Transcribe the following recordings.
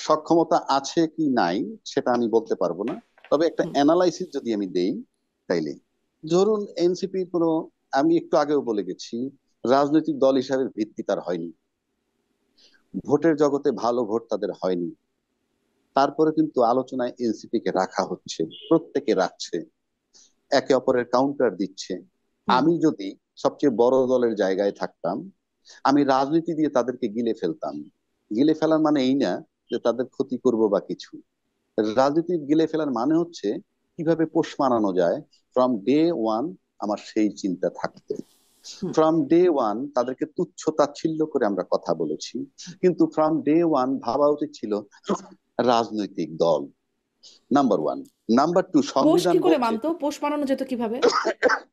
সক্ষমতা আছে কি নাই সেটা আমি বলতে পারবো না, তবে একটা হুম, অ্যানালাইসিস যদি আমি দেই তাইলে ধরুন এনসিপি কোনো, আমি একটু আগেও বলে গেছি, রাজনৈতিক দল হিসাবে ভিত্তি তার হয়নি, ভোটের জগতে ভালো ভোট তাদের হয়নি, তারপরে কিন্তু আলোচনায় এনসিপি কে রাখা হচ্ছে, প্রত্যেকে রাখছে, একে অপরের কাউন্টার দিচ্ছে। হুম, আমি যদি সবচেয়ে বড় দলের জায়গায় থাকতাম, আমি রাজনীতি দিয়ে তাদেরকে গিলে ফেলতাম। গিলে ফেলার মানে এই না যে তাদের ক্ষতি করব বা কিছু। রাজনীতি গিলে ফেলার মানে হচ্ছে কিভাবে পোষ মানানো যায়। ফ্রম ডে ওয়ান আমার সেই চিন্তা থাকতো। হুম। ফ্রম ডে ওয়ান তাদেরকে তুচ্ছ তাচ্ছিল্য করে আমরা কথা বলেছি, কিন্তু ফ্রম ডে ওয়ান ভাবা উচিত ছিল রাজনৈতিক দল, নাম্বার ওয়ান। নাম্বার টু, পোষ সংবিধান কি করে বলছে, মানতো? পোষ মানানো যেত কিভাবে?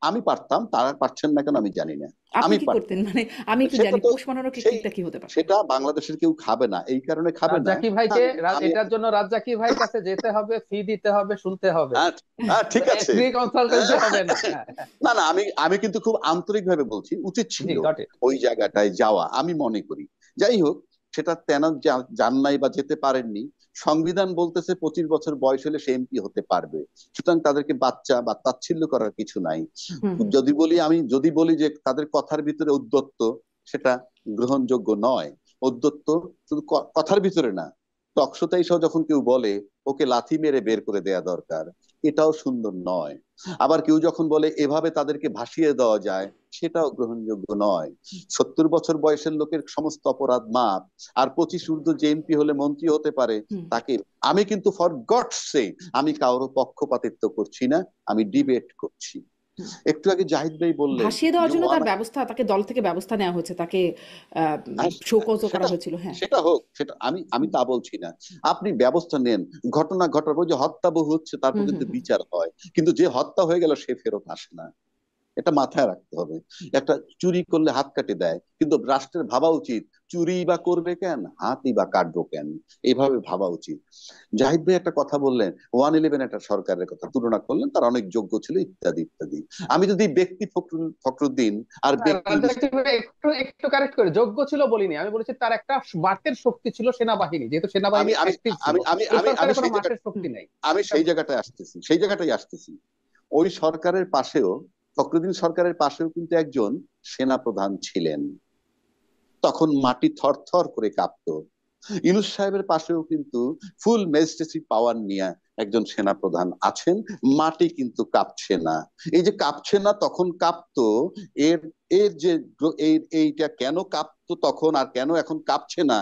আমি পারতাম, তারা পারছেন না কেন আমি জানি না, আপনি আমি কি করতেন? পারতাম। মানে আমি একটু সেটা জানি তো পোষ মানানোর সেই, টেকনিকটা কি হতে পারে। সেটা বাংলাদেশের কেউ খাবে না, এই কারণে খাবে না। রাজ্জাকি ভাইকে, আমি আমি এটার জন্য রাজ্জাকি ভাইয়ের কাছে যেতে হবে, ফি দিতে হবে, শুনতে হবে। হ্যাঁ, হ্যাঁ, ঠিক আছে। ফ্রি কনসালটেন্সি হবে না। হ্যাঁ, হ্যাঁ। না না, আমি কিন্তু খুব আন্তরিক ভাবে বলছি, উচিত জি, ছিল গট ইট। ওই জায়গাটায় যাওয়া, আমি মনে করি। যাই হোক, সেটা তেন যান নাই বা যেতে পারেননি। সংবিধান বলতেছে 25 বছর বয়স হলে সে এমপি হতে পারবে, সুতরাং তাদেরকে বাচ্চা বা তাচ্ছিল্য করার কিছু নাই। হুম। যদি বলি যে তাদের কথার ভিতরে উদ্ধত্ত, সেটা গ্রহণযোগ্য নয়। উদ্ধত্ত শুধু কথার ভিতরে না, টকশোতেই সহ যখন কেউ বলে ওকে লাথি মেরে বের করে দেয়া দরকার, এটাও সুন্দর নয়। আবার কেউ যখন বলে এভাবে তাদেরকে ভাসিয়ে দেওয়া যায়, সেটাও গ্রহণযোগ্য নয়। 70 বছর বয়সের লোকের সমস্ত অপরাধ মাপ, আর 25 ঊর্ধ্ব যে এমপি হলে মন্ত্রী হতে পারে হুম। তাকে, আমি কিন্তু ফর গডস সে, আমি কারো পক্ষপাতিত্ব করছি না, আমি ডিবেট করছি। হুম। একটু আগে জাহিদ ভাই বললেন ভাসিয়ে দেওয়ার যে জন্য ওয়ান, তার ব্যবস্থা, তাকে দল থেকে ব্যবস্থা নেওয়া হয়েছে, তাকে হ্যাঁ, শোকজও করা সেটা হয়েছিল, হ্যাঁ। সেটা হোক, সেটা আমি আমি তা বলছি না। আপনি ব্যবস্থা নেন, ঘটনা ঘটার পর যে হত্যা বহু হচ্ছে তারপর হুম, হুম, কিন্তু হুম। বিচার হয়, কিন্তু যে হত্যা হয়ে গেল সে ফেরত আসে না, এটা মাথায় রাখতে হবে। একটা চুরি করলে হাত কাটে দেয়, কিন্তু রাষ্ট্রের ভাবা উচিত চুরি বা করবে কেন, হাতই বা কাটবো কেন, এইভাবে ভাবা উচিত। জাহিদ ভাই একটা কথা বললেন, 111 একটা সরকারের কথা তুলনা করলেন, তার অনেক যোগ্য ছিল ইত্যাদি ইত্যাদি। আমি যদি ব্যক্তি ফখরুদ্দিন আর ব্যক্তি রাজ্জাকি ভাই, একটু একটু কারেক্ট করে, যোগ্য ছিল বলিনি, আমি বলেছি তার একটা মাঠের শক্তি ছিল সেনাবাহিনী, যেহেতু সেনাবাহিনী আমি আমি অ্যাক্টিভ ছিল। আমি আমি এই আমি আমি সরকারের কোনো সেই জায়গা, মাঠের শক্তি নেই। আমি এটা সেই জায়গাটায় আসতেছি, সেই জায়গাটাই আসতেছি। ওই সরকারের পাশেও, ফখরুদ্দিন সরকারের পাশেও কিন্তু একজন সেনা প্রধান ছিলেন, তখন মাটি থরথর করে কাঁপতো। ইউনূস সাহেবের পাশেও কিন্তু ফুল ম্যাজিস্ট্রেসি পাওয়ার নিয়ে একজন সেনা প্রধান আছেন, মাটি কিন্তু কাঁপছে না। এই যে কাঁপছে না, তখন কাঁপতো, এর এর যে এইটা কেন কাঁপতো তখন আর কেন এখন কাঁপছে না,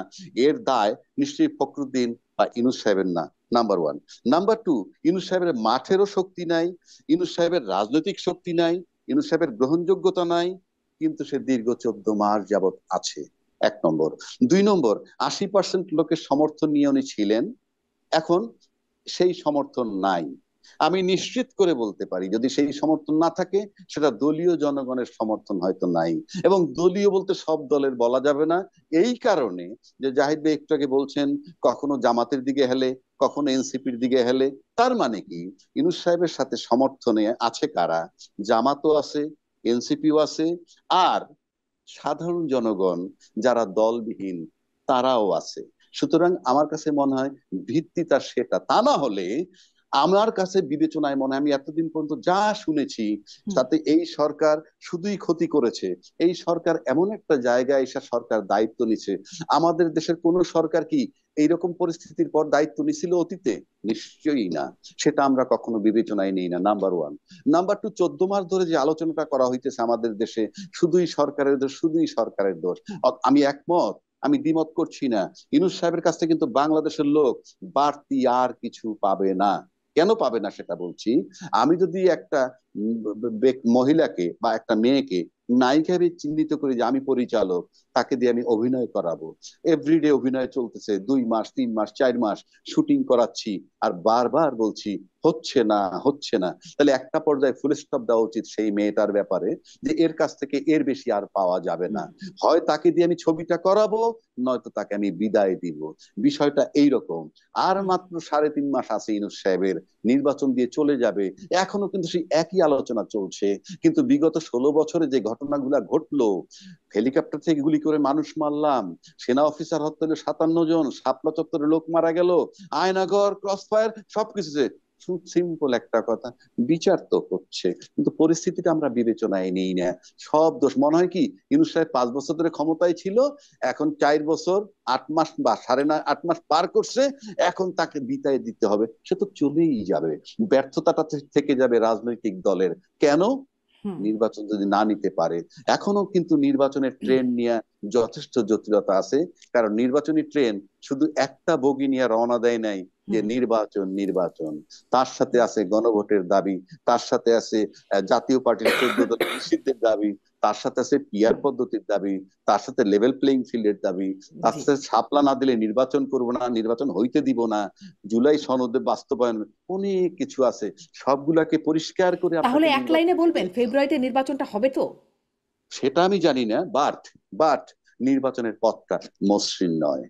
এর দায় নিশ্চয়ই ফখরুদ্দিন বা ইউনূস সাহেবের না, number one. Number two, Yunus সাহেবের মাঠেরও শক্তি নাই, ইউনূস সাহেবের রাজনৈতিক শক্তি নাই, ইউনূস সাহেবের গ্রহণযোগ্যতা নাই, কিন্তু সে দীর্ঘ 14 মাস যাবত আছে, এক নম্বর। দুই নম্বর, 80% লোকের সমর্থন নিয়ে উনি ছিলেন, এখন সেই সমর্থন নাই। আমি নিশ্চিত করে বলতে পারি যদি সেই সমর্থন না থাকে, সেটা দলীয় জনগণের সমর্থন হয়তো নাই। এবং দলীয় বলতে সব দলের বলা যাবে না, এই কারণে যে জাহিদ ভাই একটু আগে বলছেন কখনো জামাতের দিকে হেলে, কখনো এনসিপির দিকে হেলে, তার মানে কি ইউনূস সাহেবের সাথে সমর্থনে আছে কারা, জামাতও আছে, এনসিপিও আছে, আর সাধারণ জনগণ যারা দলবিহীন তারাও আছে। সুতরাং আমার কাছে মনে হয় ভিত্তি তার সেটা, তা না হলে আমার কাছে বিবেচনায় মনে হয়, আমি এতদিন পর্যন্ত যা শুনেছি হুম। তাতে এই সরকার শুধুই ক্ষতি করেছে। এই সরকার এমন একটা জায়গায় এসে সরকার দায়িত্ব নিছে, আমাদের দেশের কোন সরকার কি এইরকম পরিস্থিতির পর দায়িত্ব নিছিল অতীতে? নিশ্চয়ই না, সেটা আমরা কখনো বিবেচনায় নিই না, নাম্বার ওয়ান। নাম্বার টু, 14 মাস ধরে যে আলোচনাটা করা হইতেছে আমাদের দেশে, শুধুই সরকারের দোষ, শুধুই সরকারের দোষ, আমি একমত, আমি দ্বিমত করছি না। ইউনূস সাহেবের কাছ থেকে কিন্তু বাংলাদেশের লোক বাড়তি আর কিছু পাবে না। কেন পাবে না সেটা বলছি। আমি যদি একটা মহিলাকে বা একটা মেয়েকে নায়িকা হিসেবে চিহ্নিত করি যে আমি পরিচালক, তাকে দিয়ে আমি অভিনয় করাবো, এভরিডে অভিনয় চলতেছে, 2 মাস 3 মাস 4 মাস শুটিং করাচ্ছি, আর বারবার বলছি হচ্ছে না। তাহলে একটা পর্যায়ে ফুল স্টপ দেওয়া উচিত সেই মেয়েটার ব্যাপারে, যে এর কাছ থেকে এর বেশি আর পাওয়া যাবে না। হুম হয় তাকে দিয়ে আমি ছবিটা করাবো, নয়তো তাকে আমি বিদায় দিব। বিষয়টা এইরকম। আর হুম মাত্র 3.5 মাস আছে ইউনূস সাহেবের, নির্বাচন দিয়ে চলে যাবে। এখনো কিন্তু সেই একই আলোচনা চলছে। কিন্তু বিগত 16 বছরে যে ঘটনাগুলা ঘটলো, হেলিকপ্টার থেকে গুলি করে মানুষ মারলাম, সেনা অফিসার হত্যা হলো 57 জন, শাপলা চত্বরে লোক মারা গেল, আয়নাগর ক্রস ফায়ার, সবকিছু। সিম্পল একটা কথা, বিচার তো হচ্ছে, কিন্তু পরিস্থিতিটা আমরা বিবেচনায় নিই না। সব দোষ মনে হয় কি, ইউনূস সাহেব 5 বছর ধরে ক্ষমতায় ছিল, এখন 4 বছর 8 মাস বা 8.5 মাস পার করছে, এখন তাকে বিদায় দিতে হবে। সে তো চলেই যাবে, ব্যর্থতাটা থেকে যাবে রাজনৈতিক দলের। কেন? হুম নির্বাচন যদি না নিতে পারে। এখনো কিন্তু নির্বাচনের ট্রেন নিয়ে যথেষ্ট জটিলতা আছে। কারণ নির্বাচনী ট্রেন শুধু একটা বগি নিয়ে রওনা দেয় নাই, যে হুম নির্বাচন নির্বাচন। তার সাথে হুম আছে গণভোটের দাবি, তার সাথে আছে জাতীয় পার্টির 14 দলের নিষিদ্ধের দাবি, তার সাথে আছে পিয়ার পদ্ধতির দাবি, তার সাথে লেভেল প্লেইং ফিল্ডের দাবি, তার জি। সাথে শাপলা না দিলে নির্বাচন করব না, নির্বাচন হইতে দিব না, জুলাই সনদে বাস্তবায়ন, অনেক কিছু আছে। সবগুলাকে পরিষ্কার করে তাহলে আপনাকে এক নির্বাচন লাইনে দিতে বলবেন হবে। ফেব্রুয়ারিতে নির্বাচনটা হবে তো? সেটা আমি জানি না, বাট নির্বাচনের পথটা মসৃণ নয়।